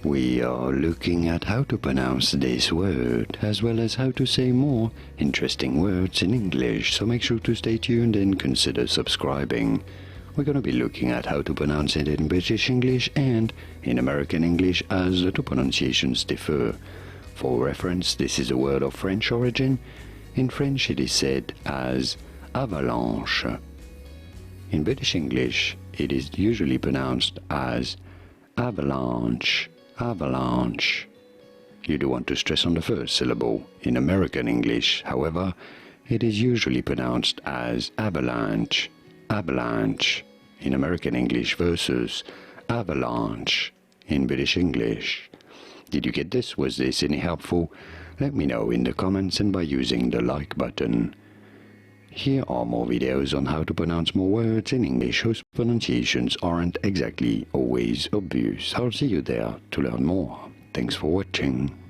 We are looking at how to pronounce this word, as well as how to say more interesting words in English, so make sure to stay tuned and consider subscribing. We're going to be looking at how to pronounce it in British English and in American English, as the two pronunciations differ. For reference, this is a word of French origin. In French it is said as avalanche. In British English it is usually pronounced as avalanche. Avalanche. You do want to stress on the first syllable. In American English, however, it is usually pronounced as avalanche. Avalanche in American English versus avalanche in British English. Did you get this? Was this any helpful? Let me know in the comments and by using the like button. Here are more videos on how to pronounce more words in English whose pronunciations aren't exactly always obvious. I'll see you there to learn more. Thanks for watching.